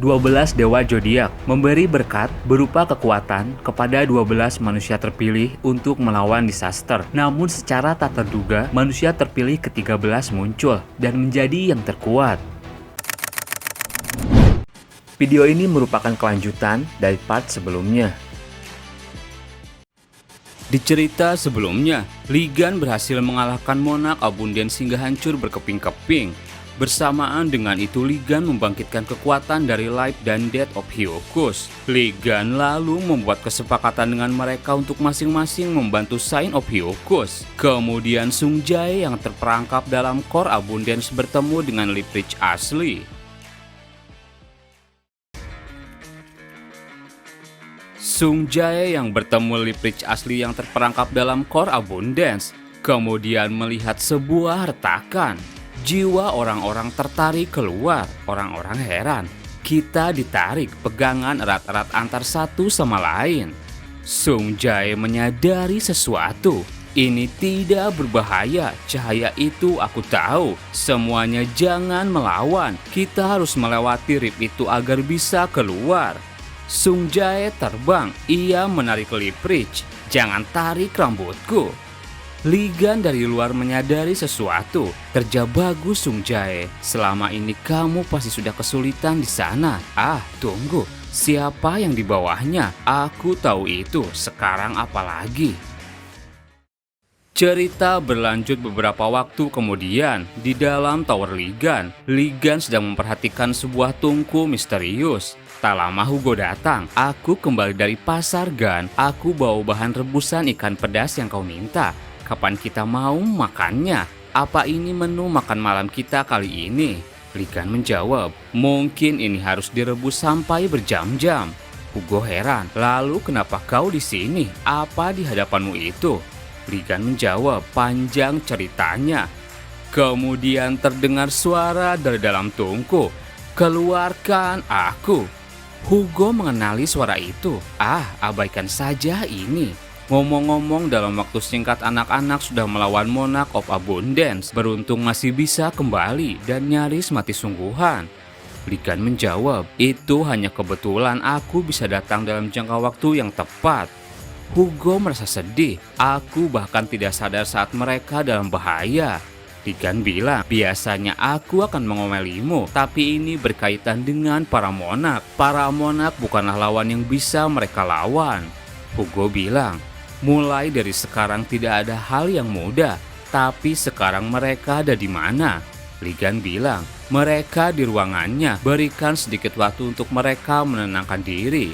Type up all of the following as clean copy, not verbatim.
12 dewa zodiak memberi berkat berupa kekuatan kepada 12 manusia terpilih untuk melawan disaster. Namun secara tak terduga, manusia terpilih ke-13 muncul dan menjadi yang terkuat. Video ini merupakan kelanjutan dari part sebelumnya. Di cerita sebelumnya, Ligan berhasil mengalahkan Monarch Abundance hingga hancur berkeping-keping. Bersamaan dengan itu, Ligan membangkitkan kekuatan dari Life dan Death of Hyokus. Ligan lalu membuat kesepakatan dengan mereka untuk masing-masing membantu Sign of Hyokus. Kemudian Sung Jae yang terperangkap dalam Core Abundance bertemu dengan Leverage asli. Sung Jae yang bertemu Leverage asli yang terperangkap dalam Core Abundance, kemudian melihat sebuah retakan. Jiwa orang-orang tertarik keluar, orang-orang heran. Kita ditarik pegangan erat-erat antar satu sama lain. Sung Jae menyadari sesuatu. Ini tidak berbahaya, cahaya itu aku tahu. Semuanya jangan melawan, kita harus melewati rip itu agar bisa keluar. Sung Jae terbang, ia menarik Leverage. Jangan tarik rambutku. Ligan dari luar menyadari sesuatu. Kerja bagus Sung Jae. Selama ini kamu pasti sudah kesulitan di sana. Tunggu. Siapa yang di bawahnya? Aku tahu itu. Sekarang apa lagi? Cerita berlanjut beberapa waktu kemudian. Di dalam Tower Ligan, Ligan sedang memperhatikan sebuah tungku misterius. Tak lama Hugo datang. Aku kembali dari pasar Gan. Aku bawa bahan rebusan ikan pedas yang kau minta. Kapan kita mau makannya? Apa ini menu makan malam kita kali ini? Ligan menjawab, mungkin ini harus direbus sampai berjam-jam. Hugo heran, lalu kenapa kau di sini? Apa di hadapanmu itu? Ligan menjawab, panjang ceritanya. Kemudian terdengar suara dari dalam tungku, keluarkan aku. Hugo mengenali suara itu. Abaikan saja ini. Ngomong-ngomong, dalam waktu singkat anak-anak sudah melawan Monarch of Abundance. Beruntung masih bisa kembali dan nyaris mati sungguhan. Ligan menjawab, itu hanya kebetulan aku bisa datang dalam jangka waktu yang tepat. Hugo merasa sedih. Aku bahkan tidak sadar saat mereka dalam bahaya. Ligan bilang, biasanya aku akan mengomelimu, tapi ini berkaitan dengan para Monarch. Para Monarch bukanlah lawan yang bisa mereka lawan. Hugo bilang, mulai dari sekarang tidak ada hal yang mudah, tapi sekarang mereka ada di mana? Ligan bilang, mereka di ruangannya, berikan sedikit waktu untuk mereka menenangkan diri.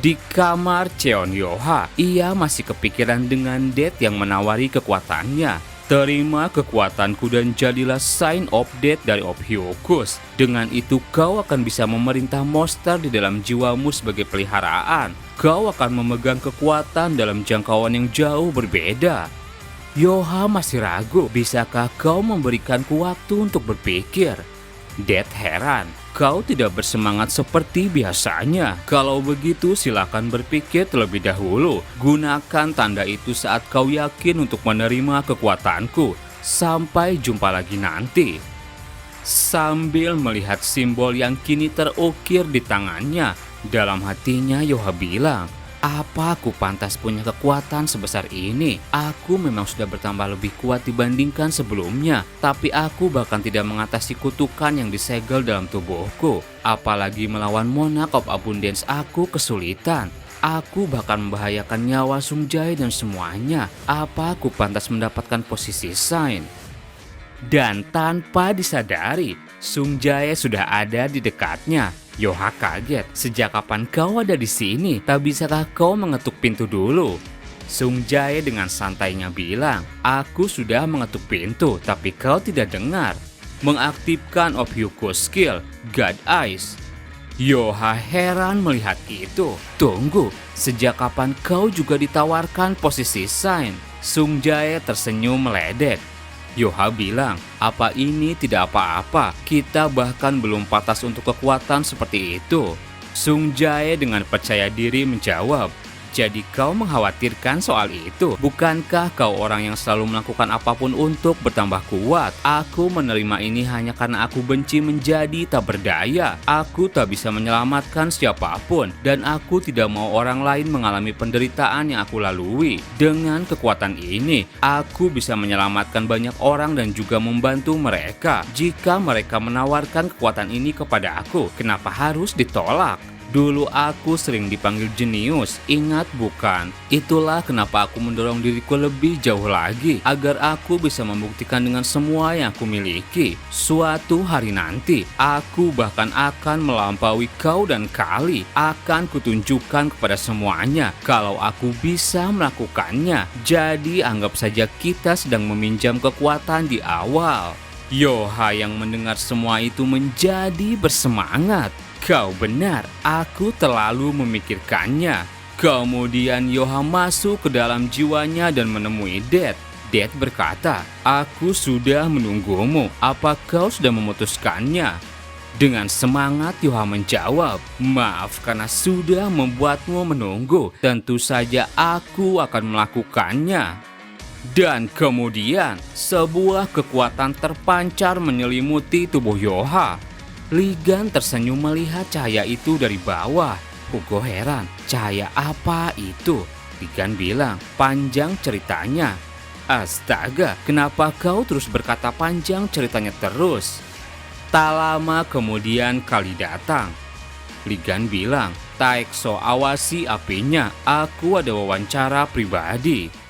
Di kamar Cheon Yoha, ia masih kepikiran dengan Death yang menawari kekuatannya. Terima kekuatanku dan jadilah Sign of Death dari of Hyokus. Dengan itu kau akan bisa memerintah monster di dalam jiwamu sebagai peliharaan. Kau akan memegang kekuatan dalam jangkauan yang jauh berbeda. Yoha masih ragu, bisakah kau memberikanku waktu untuk berpikir? Death heran, kau tidak bersemangat seperti biasanya. Kalau begitu silakan berpikir terlebih dahulu. Gunakan tanda itu saat kau yakin untuk menerima kekuatanku. Sampai jumpa lagi nanti. Sambil melihat simbol yang kini terukir di tangannya, dalam hatinya Yoha bilang, apa aku pantas punya kekuatan sebesar ini? Aku memang sudah bertambah lebih kuat dibandingkan sebelumnya, tapi aku bahkan tidak mengatasi kutukan yang disegel dalam tubuhku. Apalagi melawan Monarch of Abundance aku kesulitan. Aku bahkan membahayakan nyawa Sung Jae dan semuanya. Apa aku pantas mendapatkan posisi Sign? Dan tanpa disadari, Sung Jae sudah ada di dekatnya. Yoha kaget, sejak kapan kau ada di sini? Tak bisakah kau mengetuk pintu dulu? Sung Jae dengan santainya bilang, aku sudah mengetuk pintu, tapi kau tidak dengar. Mengaktifkan of Hyokus skill, God Eyes. Yoha heran melihat itu. Tunggu, sejak kapan kau juga ditawarkan posisi Sign? Sung Jae tersenyum meledek. Yoha bilang, apa ini tidak apa-apa, kita bahkan belum pantas untuk kekuatan seperti itu. Sung Jae dengan percaya diri menjawab, Jadi kau mengkhawatirkan soal itu? Bukankah kau orang yang selalu melakukan apapun untuk bertambah kuat? Aku menerima ini hanya karena aku benci menjadi tak berdaya. Aku tak bisa menyelamatkan siapapun, dan aku tidak mau orang lain mengalami penderitaan yang aku lalui. Dengan kekuatan ini, aku bisa menyelamatkan banyak orang dan juga membantu mereka. Jika mereka menawarkan kekuatan ini kepada aku, kenapa harus ditolak? Dulu aku sering dipanggil jenius, ingat bukan? Itulah kenapa aku mendorong diriku lebih jauh lagi, agar aku bisa membuktikan dengan semua yang aku miliki. Suatu hari nanti, aku bahkan akan melampaui kau dan Kali. Akan kutunjukkan kepada semuanya kalau aku bisa melakukannya. Jadi anggap saja kita sedang meminjam kekuatan di awal. Yoha yang mendengar semua itu menjadi bersemangat. Kau benar, aku terlalu memikirkannya. Kemudian Yoha masuk ke dalam jiwanya dan menemui Dad. Dad berkata, aku sudah menunggumu, apa kau sudah memutuskannya? Dengan semangat Yoha menjawab, maaf karena sudah membuatmu menunggu, tentu saja aku akan melakukannya. Dan kemudian sebuah kekuatan terpancar menyelimuti tubuh Yoha. Ligan tersenyum melihat cahaya itu dari bawah. Hugo heran, cahaya apa itu? Ligan bilang, panjang ceritanya. Astaga, kenapa kau terus berkata panjang ceritanya terus? Tak lama kemudian Kali datang. Ligan bilang, Taekso awasi apinya, aku ada wawancara pribadi.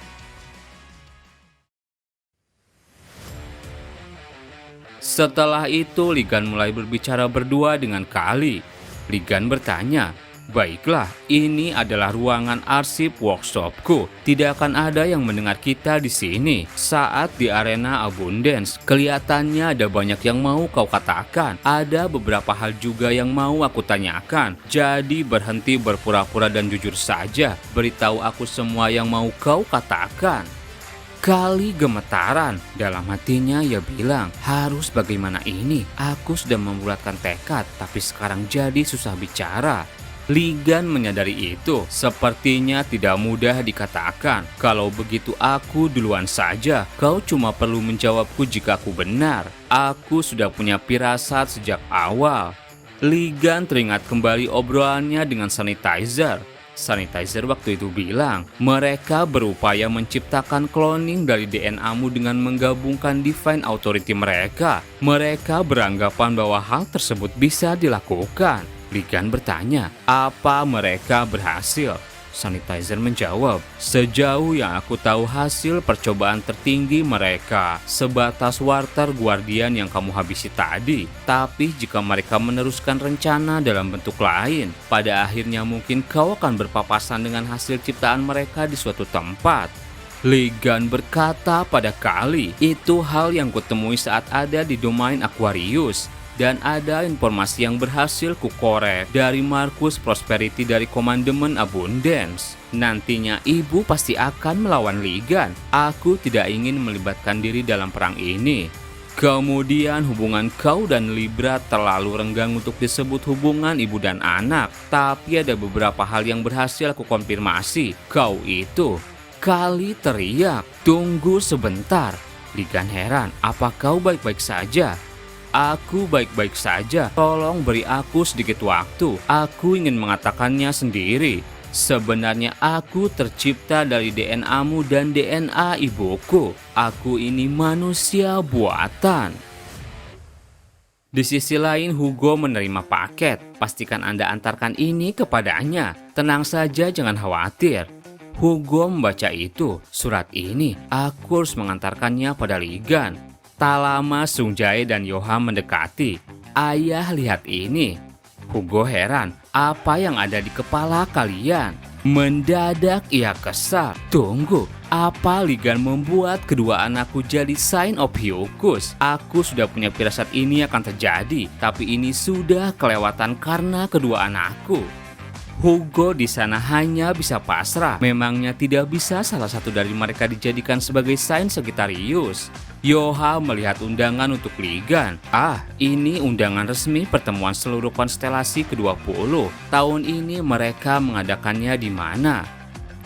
Setelah itu Ligan mulai berbicara berdua dengan Kali. Ligan bertanya, baiklah, ini adalah ruangan arsip workshopku. Tidak akan ada yang mendengar kita di sini. Saat di arena Abundance, kelihatannya ada banyak yang mau kau katakan. Ada beberapa hal juga yang mau aku tanyakan. Jadi berhenti berpura-pura dan jujur saja. Beritahu aku semua yang mau kau katakan. Kali gemetaran, dalam hatinya ia bilang, harus bagaimana ini? Aku sudah membulatkan tekad, tapi sekarang jadi susah bicara. Ligan menyadari itu, sepertinya tidak mudah dikatakan. Kalau begitu aku duluan saja, kau cuma perlu menjawabku jika aku benar. Aku sudah punya firasat sejak awal. Ligan teringat kembali obrolannya dengan Sanitizer. Sanitizer waktu itu bilang, mereka berupaya menciptakan cloning dari DNA-mu dengan menggabungkan Divine Authority mereka. Mereka beranggapan bahwa hal tersebut bisa dilakukan. Ligan bertanya, apa mereka berhasil? Sanitizer menjawab, sejauh yang aku tahu hasil percobaan tertinggi mereka sebatas Wartar Guardian yang kamu habisi tadi. Tapi jika mereka meneruskan rencana dalam bentuk lain, pada akhirnya mungkin kau akan berpapasan dengan hasil ciptaan mereka di suatu tempat. Ligan berkata pada Kali, itu hal yang kutemui saat ada di domain Aquarius. Dan ada informasi yang berhasil kukorek dari Marcus Prosperity dari Komandemen Abundance. Nantinya ibu pasti akan melawan Ligan. Aku tidak ingin melibatkan diri dalam perang ini. Kemudian hubungan kau dan Libra terlalu renggang untuk disebut hubungan ibu dan anak. Tapi ada beberapa hal yang berhasil aku konfirmasi. Kau itu. Kali teriak, tunggu sebentar. Ligan heran, apa kau baik-baik saja? Aku baik-baik saja, tolong beri aku sedikit waktu. Aku ingin mengatakannya sendiri. Sebenarnya aku tercipta dari DNA-mu dan DNA ibuku. Aku ini manusia buatan. Di sisi lain, Hugo menerima paket. Pastikan Anda antarkan ini kepadanya. Tenang saja, jangan khawatir. Hugo membaca itu. Surat ini, aku harus mengantarkannya pada Ligan. Tak lama Sung Jae dan Yoha mendekati. Ayah, lihat ini. Hugo heran, apa yang ada di kepala kalian? Mendadak ia kesal. Tunggu, apa Ligan membuat kedua anakku jadi sign of Hyukus? Aku sudah punya firasat ini akan terjadi, tapi ini sudah kelewatan karena kedua anakku. Hugo di sana hanya bisa pasrah. Memangnya tidak bisa salah satu dari mereka dijadikan sebagai sign Sagittarius? Yoha melihat undangan untuk Ligan. Ini undangan resmi pertemuan seluruh konstelasi ke-20. Tahun ini mereka mengadakannya di mana?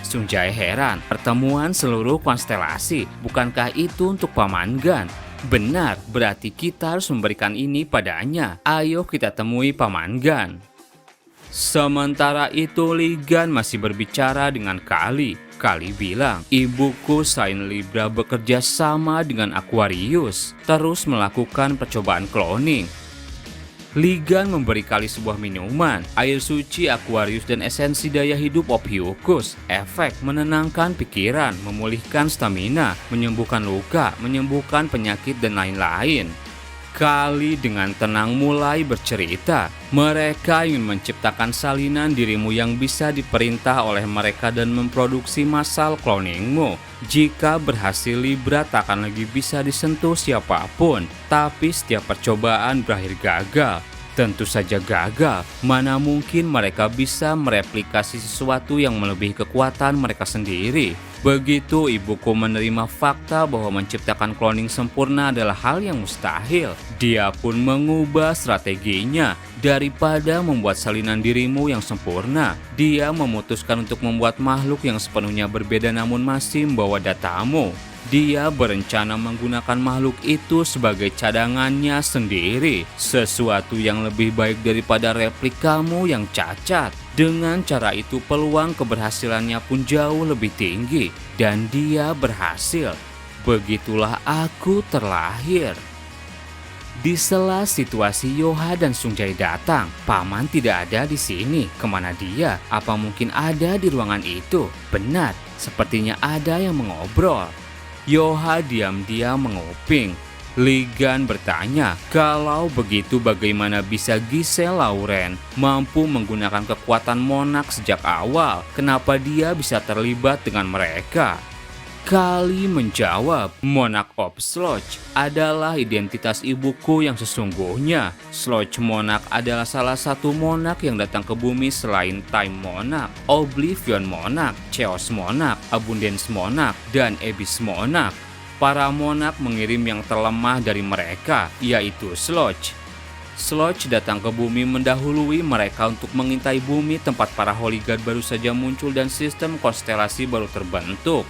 Sunjai heran, pertemuan seluruh konstelasi, bukankah itu untuk Paman Gan? Benar, berarti kita harus memberikan ini padanya. Ayo kita temui Paman Gan. Sementara itu Li Gan masih berbicara dengan Kali. Kali bilang, ibuku Saint Libra bekerja sama dengan Aquarius, terus melakukan percobaan cloning. Li Gan memberi Kali sebuah minuman, air suci Aquarius dan esensi daya hidup Ophiuchus. Efek menenangkan pikiran, memulihkan stamina, menyembuhkan luka, menyembuhkan penyakit dan lain-lain. Kali dengan tenang mulai bercerita. Mereka ingin menciptakan salinan dirimu yang bisa diperintah oleh mereka dan memproduksi massal cloningmu. Jika berhasil, Libra tak akan lagi bisa disentuh siapapun. Tapi setiap percobaan berakhir gagal. Tentu saja gagal. Mana mungkin mereka bisa mereplikasi sesuatu yang melebihi kekuatan mereka sendiri. Begitu ibuku menerima fakta bahwa menciptakan cloning sempurna adalah hal yang mustahil, dia pun mengubah strateginya. Daripada membuat salinan dirimu yang sempurna, dia memutuskan untuk membuat makhluk yang sepenuhnya berbeda namun masih membawa datamu. Dia berencana menggunakan makhluk itu sebagai cadangannya sendiri, sesuatu yang lebih baik daripada replikamu yang cacat. Dengan cara itu peluang keberhasilannya pun jauh lebih tinggi, dan dia berhasil. Begitulah aku terlahir. Di sela situasi Yoha dan Sungjai datang, Paman tidak ada di sini. Kemana dia? Apa mungkin ada di ruangan itu? Benar, sepertinya ada yang mengobrol. Yoha diam-diam menguping. Li Gan bertanya, kalau begitu bagaimana bisa Giselle Lauren mampu menggunakan kekuatan Monarch sejak awal? Kenapa dia bisa terlibat dengan mereka? Kali menjawab, Monarch of Sludge adalah identitas ibuku yang sesungguhnya. Sludge Monarch adalah salah satu Monarch yang datang ke bumi selain Time Monarch, Oblivion Monarch, Chaos Monarch, Abundance Monarch, dan Abyss Monarch. Para Monarch mengirim yang terlemah dari mereka, yaitu Sludge. Sludge datang ke bumi mendahului mereka untuk mengintai bumi tempat para Holy God baru saja muncul dan sistem konstelasi baru terbentuk.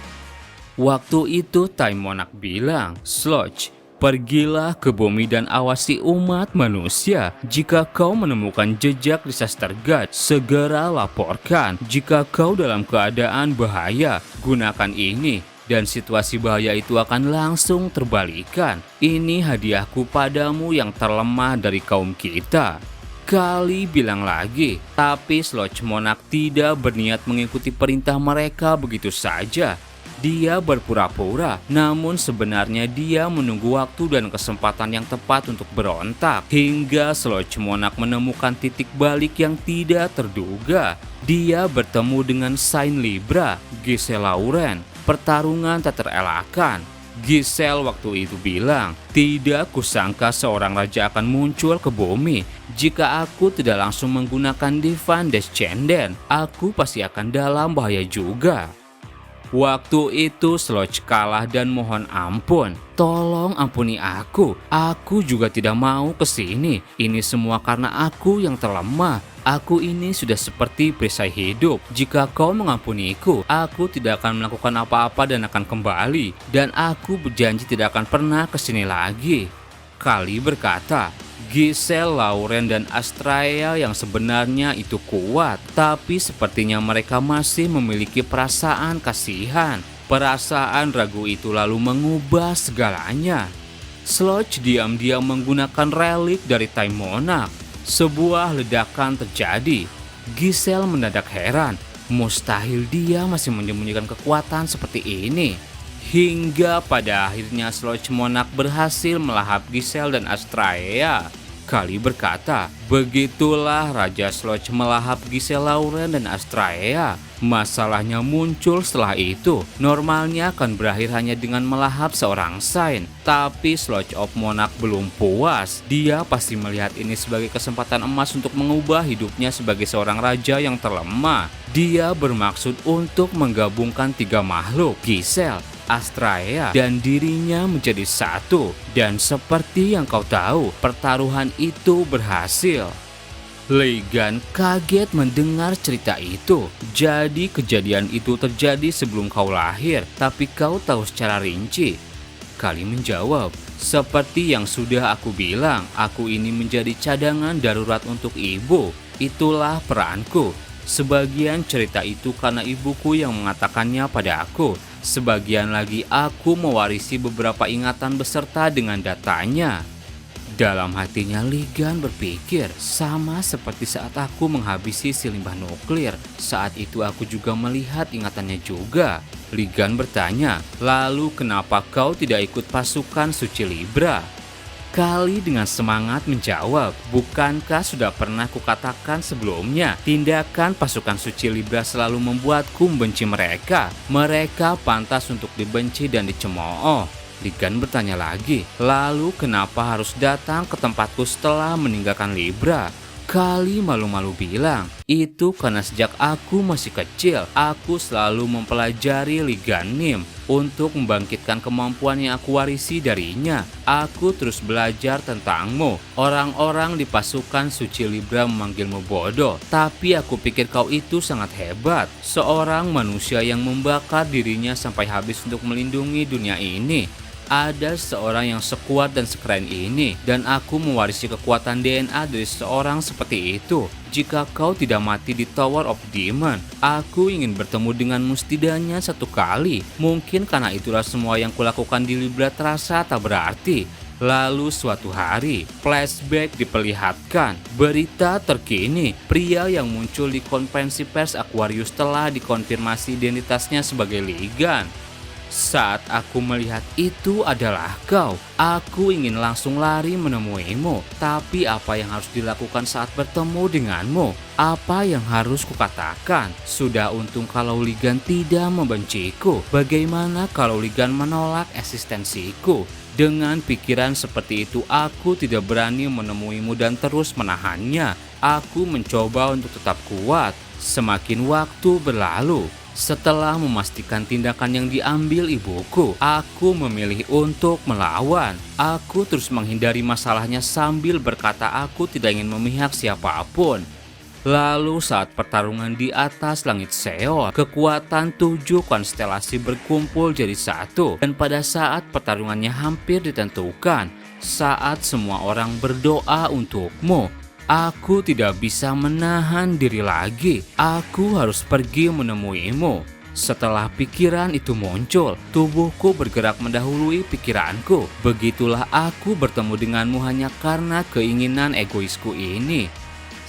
Waktu itu Time Monarch bilang, Sludge, pergilah ke bumi dan awasi umat manusia. Jika kau menemukan jejak Disaster God, segera laporkan. Jika kau dalam keadaan bahaya, gunakan ini. Dan situasi bahaya itu akan langsung terbalikan. Ini hadiahku padamu yang terlemah dari kaum kita. Kali bilang lagi, tapi Sludge Monarch tidak berniat mengikuti perintah mereka begitu saja. Dia berpura-pura, namun sebenarnya dia menunggu waktu dan kesempatan yang tepat untuk berontak. Hingga Sludge Monarch menemukan titik balik yang tidak terduga. Dia bertemu dengan Saint Libra, Giselle Lauren. Pertarungan tak terelakkan. Giselle waktu itu bilang, tidak kusangka seorang raja akan muncul ke bumi. Jika aku tidak langsung menggunakan Divine Descendant, aku pasti akan dalam bahaya juga. Waktu itu Sludge kalah dan mohon ampun. Tolong ampuni aku juga tidak mau kesini. Ini semua karena aku yang terlemah. Aku ini sudah seperti perisai hidup. Jika kau mengampuniku, aku tidak akan melakukan apa-apa dan akan kembali. Dan aku berjanji tidak akan pernah kesini lagi. Kali berkata, Giselle, Lauren, dan Astraea yang sebenarnya itu kuat, tapi sepertinya mereka masih memiliki perasaan kasihan. Perasaan ragu itu lalu mengubah segalanya. Sludge diam-diam menggunakan relik dari Time Monarch. Sebuah ledakan terjadi. Giselle mendadak heran. Mustahil dia masih menyembunyikan kekuatan seperti ini. Hingga pada akhirnya Sludge Monarch berhasil melahap Giselle dan Astraea. Kali berkata, begitulah Raja Sludge melahap Giselle Lauren dan Astraea. Masalahnya muncul setelah itu. Normalnya akan berakhir hanya dengan melahap seorang Saint. Tapi Sludge of Monarch belum puas. Dia pasti melihat ini sebagai kesempatan emas untuk mengubah hidupnya sebagai seorang raja yang terlemah. Dia bermaksud untuk menggabungkan tiga makhluk, Giselle, Astraea, dan dirinya menjadi satu. Dan seperti yang kau tahu, pertaruhan itu berhasil. Ligan kaget mendengar cerita itu. Jadi kejadian itu terjadi sebelum kau lahir, tapi kau tahu secara rinci. Kali menjawab, seperti yang sudah aku bilang, aku ini menjadi cadangan darurat untuk ibu. Itulah peranku. Sebagian cerita itu karena ibuku yang mengatakannya pada aku. Sebagian lagi aku mewarisi beberapa ingatan beserta dengan datanya. Dalam hatinya Ligan berpikir, sama seperti saat aku menghabisi si limbah nuklir. Saat itu aku juga melihat ingatannya juga. Ligan bertanya, lalu kenapa kau tidak ikut pasukan suci Libra? Kali dengan semangat menjawab, bukankah sudah pernah kukatakan sebelumnya, tindakan pasukan suci Libra selalu membuatku membenci mereka. Mereka pantas untuk dibenci dan dicemooh. Ligan bertanya lagi, lalu kenapa harus datang ke tempatku setelah meninggalkan Libra? Kali malu-malu bilang, itu karena sejak aku masih kecil, aku selalu mempelajari Liganim untuk membangkitkan kemampuan yang aku warisi darinya. Aku terus belajar tentangmu. Orang-orang di pasukan suci Libra memanggilmu bodoh, tapi aku pikir kau itu sangat hebat. Seorang manusia yang membakar dirinya sampai habis untuk melindungi dunia ini. Ada seorang yang sekuat dan sekeren ini, dan aku mewarisi kekuatan DNA dari seorang seperti itu. Jika kau tidak mati di Tower of Demon, aku ingin bertemu denganmu setidaknya satu kali. Mungkin karena itulah semua yang kulakukan di Libra terasa tak berarti. Lalu suatu hari, flashback diperlihatkan. Berita terkini, pria yang muncul di konferensi pers Aquarius telah dikonfirmasi identitasnya sebagai Ligan. Saat aku melihat itu adalah kau, aku ingin langsung lari menemuimu. Tapi apa yang harus dilakukan saat bertemu denganmu? Apa yang harus kukatakan? Sudah untung kalau Ligan tidak membenciku. Bagaimana kalau Ligan menolak eksistensiku? Dengan pikiran seperti itu, aku tidak berani menemuimu dan terus menahannya. Aku mencoba untuk tetap kuat. Semakin waktu berlalu, setelah memastikan tindakan yang diambil ibuku, aku memilih untuk melawan. Aku terus menghindari masalahnya sambil berkata aku tidak ingin memihak siapapun. Lalu saat pertarungan di atas langit Seol, kekuatan 7 konstelasi berkumpul jadi satu. Dan pada saat pertarungannya hampir ditentukan, saat semua orang berdoa untukmu, aku tidak bisa menahan diri lagi. Aku harus pergi menemuimu. Setelah pikiran itu muncul, tubuhku bergerak mendahului pikiranku. Begitulah aku bertemu denganmu hanya karena keinginan egoisku ini.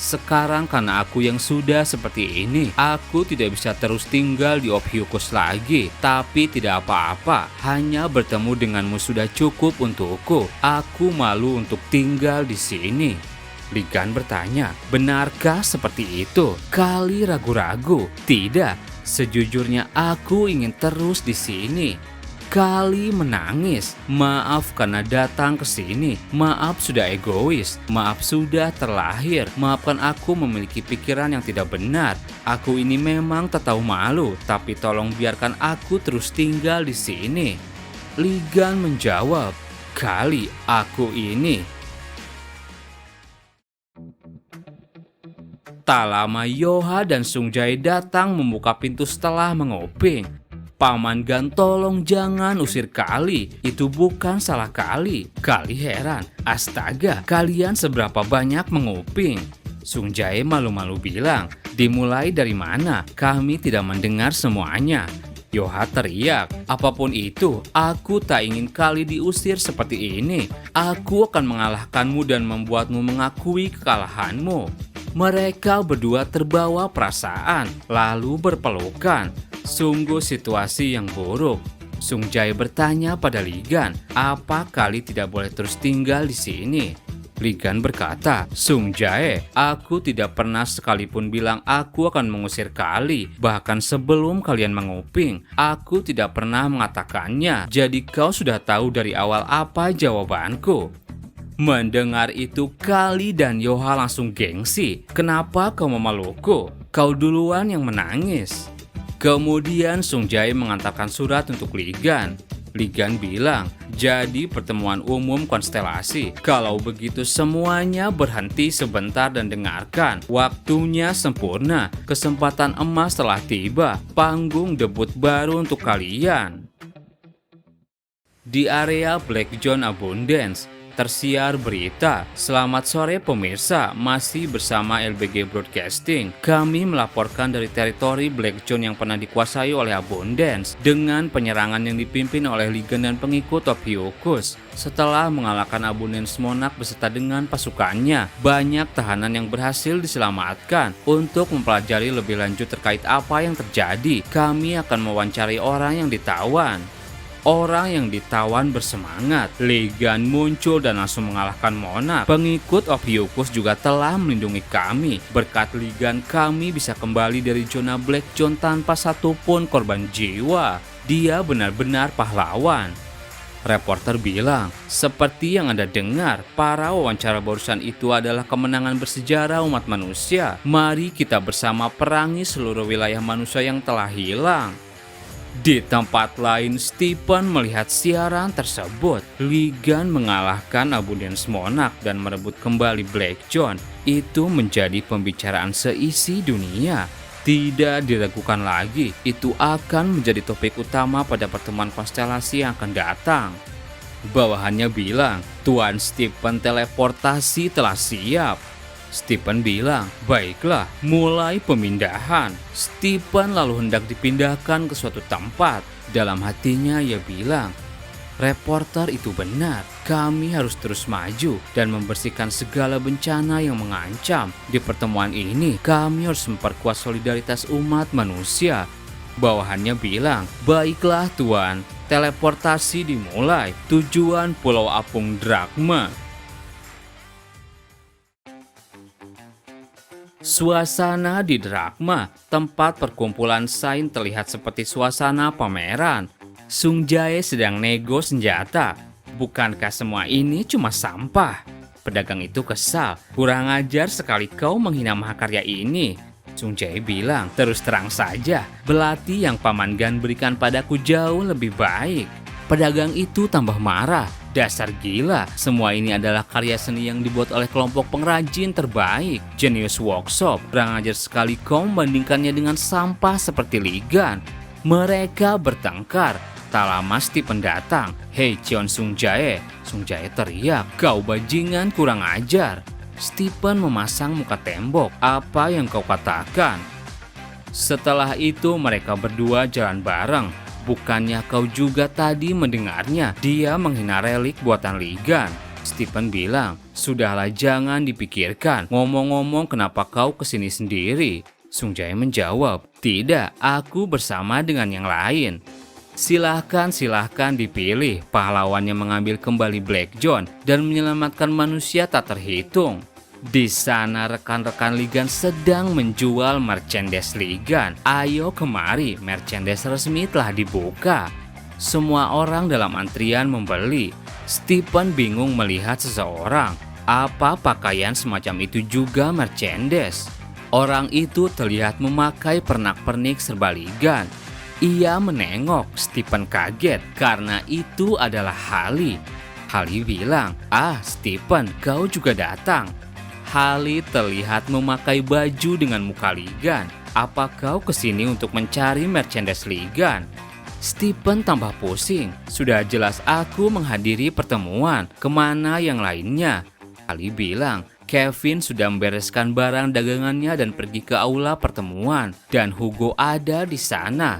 Sekarang karena aku yang sudah seperti ini, aku tidak bisa terus tinggal di Ophiuchus lagi. Tapi tidak apa-apa, hanya bertemu denganmu sudah cukup untukku. Aku malu untuk tinggal di sini. Ligan bertanya, benarkah seperti itu? Kali ragu-ragu, tidak. Sejujurnya aku ingin terus di sini. Kali menangis, maaf karena datang ke sini. Maaf sudah egois. Maaf sudah terlahir. Maafkan aku memiliki pikiran yang tidak benar. Aku ini memang tak tahu malu, tapi tolong biarkan aku terus tinggal di sini. Ligan menjawab, kali aku ini. Tak lama Yoha dan Sungjae datang membuka pintu setelah menguping. Paman Gan, tolong jangan usir Kali. Itu bukan salah Kali. Kali heran. Astaga, kalian seberapa banyak menguping? Sungjae malu-malu bilang, dimulai dari mana? Kami tidak mendengar semuanya. Yoha teriak, apapun itu, aku tak ingin Kali diusir seperti ini. Aku akan mengalahkanmu dan membuatmu mengakui kekalahanmu. Mereka berdua terbawa perasaan, lalu berpelukan. Sungguh situasi yang buruk. Sungjae bertanya pada Ligan, apa Kali tidak boleh terus tinggal di sini? Ligan berkata, Sungjae, aku tidak pernah sekalipun bilang aku akan mengusir Kali. Bahkan sebelum kalian menguping, aku tidak pernah mengatakannya. Jadi kau sudah tahu dari awal apa jawabanku. Mendengar itu, Kali dan Yoha langsung gengsi. Kenapa kau memelukku? Kau duluan yang menangis. Kemudian Sungjae mengantarkan surat untuk Ligan. Ligan bilang, jadi pertemuan umum konstelasi. Kalau begitu semuanya berhenti sebentar dan dengarkan. Waktunya sempurna, kesempatan emas telah tiba, panggung debut baru untuk kalian. Di area Black John Abundance, tersiar berita. Selamat sore pemirsa, masih bersama LBG Broadcasting. Kami melaporkan dari teritori Black John yang pernah dikuasai oleh Abundance dengan penyerangan yang dipimpin oleh Ligan dan pengikut Ophiuchus. Setelah mengalahkan Abundance Monarch beserta dengan pasukannya, banyak tahanan yang berhasil diselamatkan. Untuk mempelajari lebih lanjut terkait apa yang terjadi, kami akan mewawancari orang yang ditawan. Orang yang ditawan bersemangat. Ligan muncul dan langsung mengalahkan Monarch. Pengikut Ophiuchus juga telah melindungi kami. Berkat Ligan kami bisa kembali dari zona Black John tanpa satupun korban jiwa. Dia benar-benar pahlawan. Reporter bilang, seperti yang Anda dengar, para wawancara barusan itu adalah kemenangan bersejarah umat manusia. Mari kita bersama perangi seluruh wilayah manusia yang telah hilang. Di tempat lain, Stephen melihat siaran tersebut. Ligan mengalahkan Abundance Monarch dan merebut kembali Black John. Itu menjadi pembicaraan seisi dunia. Tidak diragukan lagi, itu akan menjadi topik utama pada pertemuan konstelasi yang akan datang. Bawahannya bilang, Tuan Stephen teleportasi telah siap. Stephen bilang, baiklah, mulai pemindahan. Stephen lalu hendak dipindahkan ke suatu tempat. Dalam hatinya ia bilang, reporter itu benar, kami harus terus maju dan membersihkan segala bencana yang mengancam. Di pertemuan ini, kami harus memperkuat solidaritas umat manusia. Bawahannya bilang, baiklah Tuan, teleportasi dimulai. Tujuan Pulau Apung Drachma. Suasana di Drachma, tempat perkumpulan Saint, terlihat seperti suasana pameran. Sung Jae sedang nego senjata. Bukankah semua ini cuma sampah? Pedagang itu kesal. Kurang ajar sekali kau menghina mahakarya ini. Sung Jae bilang, terus terang saja, belati yang Paman Gan berikan padaku jauh lebih baik. Pedagang itu tambah marah. Dasar gila, semua ini adalah karya seni yang dibuat oleh kelompok pengrajin terbaik, Genius Workshop. Kurang ajar sekali kau membandingkannya dengan sampah seperti Ligan. Mereka bertengkar. Tak lama Stephen datang. Hei Cheon Sung Jae. Sung Jae teriak, kau bajingan kurang ajar. Stephen memasang muka tembok. Apa yang kau katakan? Setelah itu mereka berdua jalan bareng. Bukannya kau juga tadi mendengarnya? Dia menghina relik buatan Ligan. Stephen bilang, sudahlah jangan dipikirkan. Ngomong-ngomong kenapa kau kesini sendiri? Sung Jae menjawab, tidak, aku bersama dengan yang lain. Silahkan dipilih. Pahlawannya mengambil kembali Black John dan menyelamatkan manusia tak terhitung. Di sana rekan-rekan Ligan sedang menjual merchandise Ligan. Ayo kemari, merchandise resmi telah dibuka. Semua orang dalam antrian membeli. Stephen bingung melihat seseorang. Apa pakaian semacam itu juga merchandise? Orang itu terlihat memakai pernak-pernik serba Ligan. Ia menengok. Stephen kaget karena itu adalah Hali. Hali bilang, Stephen, kau juga datang. Hali terlihat memakai baju dengan muka Ligan. Apa kau kesini untuk mencari merchandise Ligan? Stephen tambah pusing. Sudah jelas aku menghadiri pertemuan. Kemana yang lainnya? Hali bilang, Kevin sudah membereskan barang dagangannya dan pergi ke aula pertemuan. Dan Hugo ada di sana.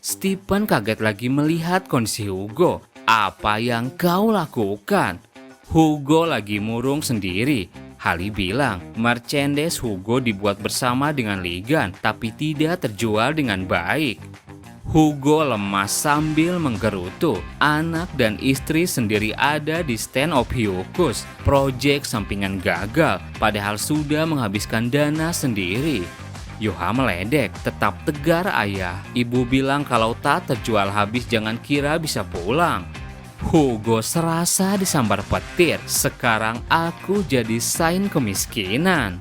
Stephen kaget lagi melihat kondisi Hugo. Apa yang kau lakukan? Hugo lagi murung sendiri. Hali bilang, merchandise Hugo dibuat bersama dengan Ligan, tapi tidak terjual dengan baik. Hugo lemas sambil menggerutu. Anak dan istri sendiri ada di stand Ophiuchus. Proyek sampingan gagal, padahal sudah menghabiskan dana sendiri. Yoha meledek, tetap tegar ayah. Ibu bilang kalau tak terjual habis jangan kira bisa pulang. Hugo serasa disambar petir. Sekarang aku jadi Saint kemiskinan.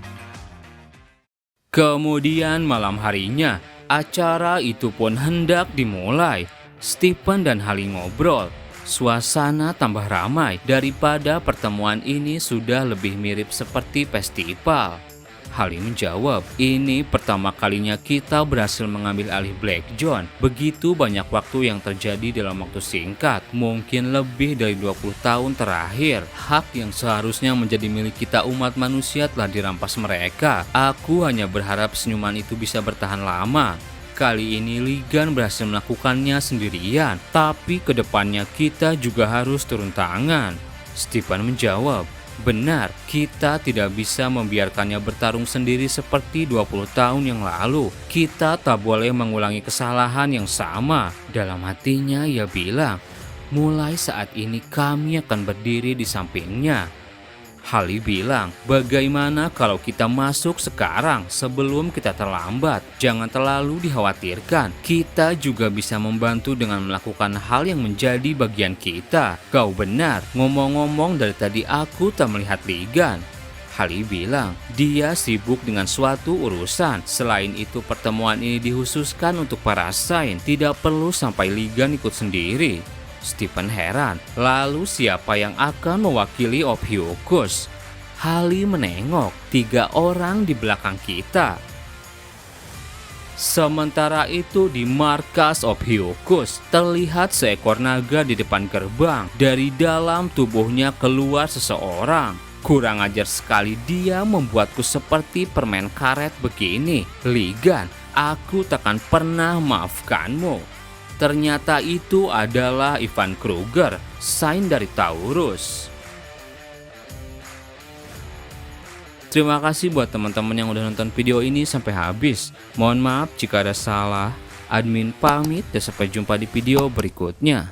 Kemudian malam harinya, acara itu pun hendak dimulai. Stephen dan Hali ngobrol. Suasana tambah ramai daripada pertemuan ini sudah lebih mirip seperti festival. Hali menjawab, ini pertama kalinya kita berhasil mengambil alih Black John. Begitu banyak waktu yang terjadi dalam waktu singkat, mungkin lebih dari 20 tahun terakhir. Hak yang seharusnya menjadi milik kita umat manusia telah dirampas mereka. Aku hanya berharap senyuman itu bisa bertahan lama. Kali ini Ligan berhasil melakukannya sendirian, tapi kedepannya kita juga harus turun tangan. Stephen menjawab, benar, kita tidak bisa membiarkannya bertarung sendiri seperti 20 tahun yang lalu. Kita tak boleh mengulangi kesalahan yang sama. Dalam hatinya ia bilang, mulai saat ini kami akan berdiri di sampingnya. Hali bilang, bagaimana kalau kita masuk sekarang sebelum kita terlambat? Jangan terlalu dikhawatirkan, kita juga bisa membantu dengan melakukan hal yang menjadi bagian kita. Kau benar, ngomong-ngomong dari tadi aku tak melihat Ligan. Hali bilang, dia sibuk dengan suatu urusan. Selain itu pertemuan ini dikhususkan untuk para Saint, tidak perlu sampai Ligan ikut sendiri. Stephen heran, lalu siapa yang akan mewakili Ophiuchus? Hali menengok, 3 orang di belakang kita. Sementara itu di markas Ophiuchus, terlihat seekor naga di depan gerbang. Dari dalam tubuhnya keluar seseorang. Kurang ajar sekali, dia membuatku seperti permen karet begini. Ligan, aku takkan pernah maafkanmu. Ternyata itu adalah Ivan Kruger, Saint dari Taurus. Terima kasih buat teman-teman yang udah nonton video ini sampai habis. Mohon maaf jika ada salah. Admin pamit dan sampai jumpa di video berikutnya.